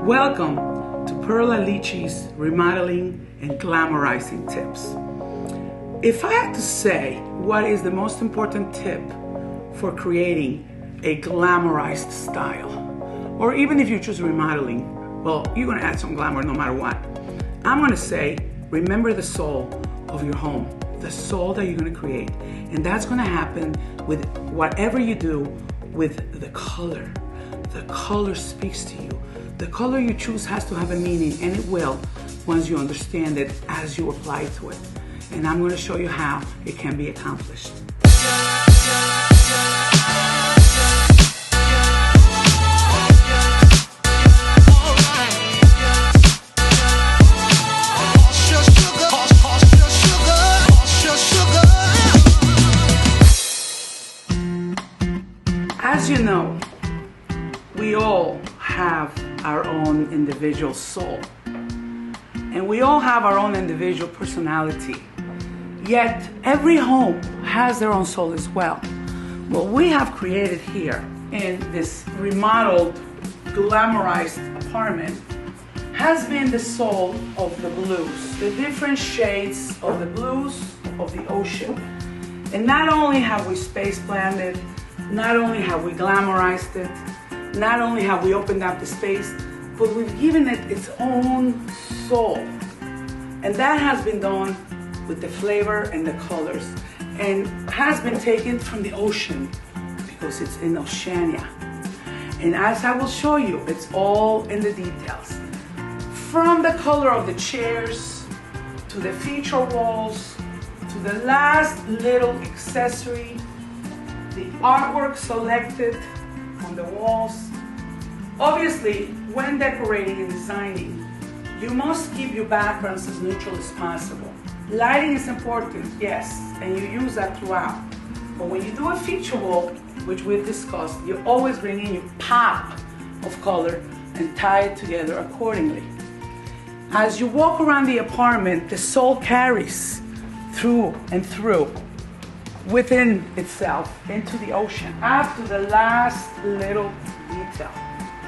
Welcome to Perla Lichi's Remodeling and Glamorizing tips. If I had to say what is the most important tip for creating a glamorized style, or even if you choose remodeling, well, you're gonna add some glamour no matter what. I'm gonna say, remember the soul of your home, the soul that you're gonna create. And that's gonna happen with whatever you do with the color. The color speaks to you. The color you choose has to have a meaning, and it will once you understand it as you apply to it. And I'm going to show you how it can be accomplished. As you know, we all have our own individual soul, and we all have our own individual personality, yet every home has their own soul as well. What we have created here in this remodeled, glamorized apartment has been the soul of the blues, the different shades of the blues of the ocean. And not only have we space planned it, not only have we glamorized it, not only have we opened up the space, but we've given it its own soul. And that has been done with the flavor and the colors, and has been taken from the ocean because it's in Oceania. And as I will show you, it's all in the details. From the color of the chairs, to the feature walls, to the last little accessory, the artwork selected on the walls. Obviously, when decorating and designing, you must keep your backgrounds as neutral as possible. Lighting is important, yes, and you use that throughout. But when you do a feature wall, which we've discussed, you always bring in your pop of color and tie it together accordingly. As you walk around the apartment, the soul carries through and through within itself into the ocean, up to the last little detail.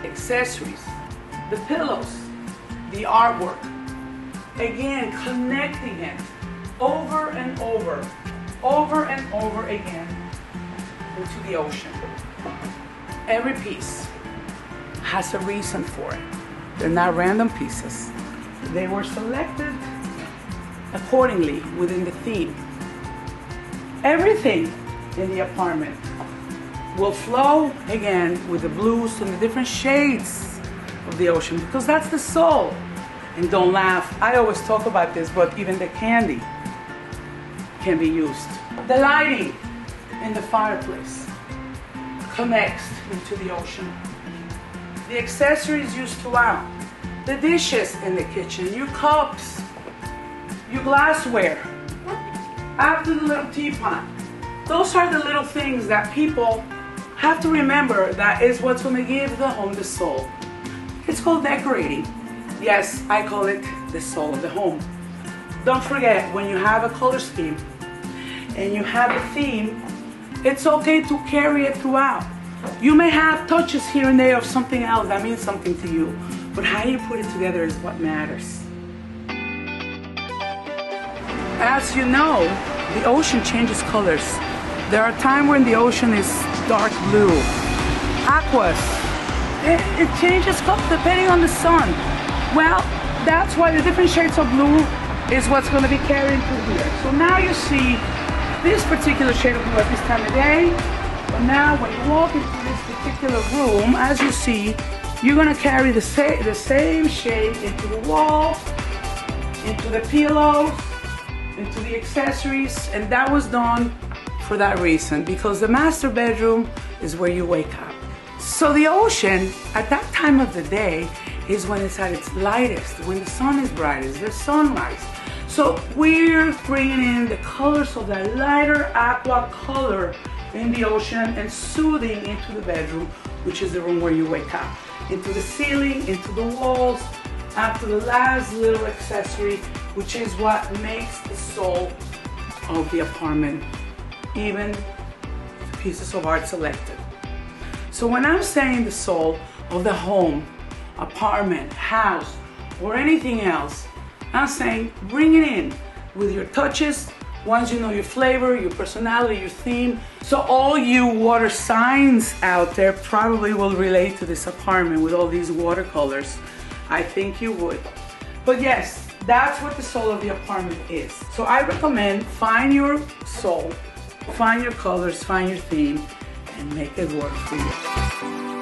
Accessories, the pillows, the artwork, again connecting it over and over and over again into the ocean. Every piece has a reason for it. They're not random pieces. They were selected accordingly within the theme. Everything in the apartment will flow again with the blues and the different shades of the ocean, because that's the soul. And don't laugh, I always talk about this, but even the candy can be used. The lighting in the fireplace connects into the ocean. The accessories used throughout, the dishes in the kitchen, your cups, your glassware, up to the little teapot. Those are the little things that people have to remember, that is what's going to give the home the soul. It's called decorating. Yes, I call it the soul of the home. Don't forget, when you have a color scheme and you have a theme, it's okay to carry it throughout. You may have touches here and there of something else that means something to you, but how you put it together is what matters. As you know, the ocean changes colors. There are times when the ocean is dark blue, aquas. It changes color depending on the sun. Well, that's why the different shades of blue is what's going to be carried through here. So now you see this particular shade of blue at this time of day. But now when you walk into this particular room, as you see, you're going to carry the same shade into the wall, into the pillows, into the accessories, and that was done for that reason, because the master bedroom is where you wake up. So the ocean at that time of the day is when it's at its lightest, when the sun is brightest, the sunrise. So we're bringing in the colors of that lighter aqua color in the ocean and soothing into the bedroom, which is the room where you wake up, into the ceiling, into the walls, up to the last little accessory, which is what makes the soul of the apartment, even pieces of art selected. So when I'm saying the soul of the home, apartment, house, or anything else, I'm saying bring it in with your touches. Once you know your flavor, your personality, your theme. So all you water signs out there probably will relate to this apartment with all these watercolors. I think you would. But yes, that's what the soul of the apartment is. So I recommend find your soul, find your colors, find your theme, and make it work for you.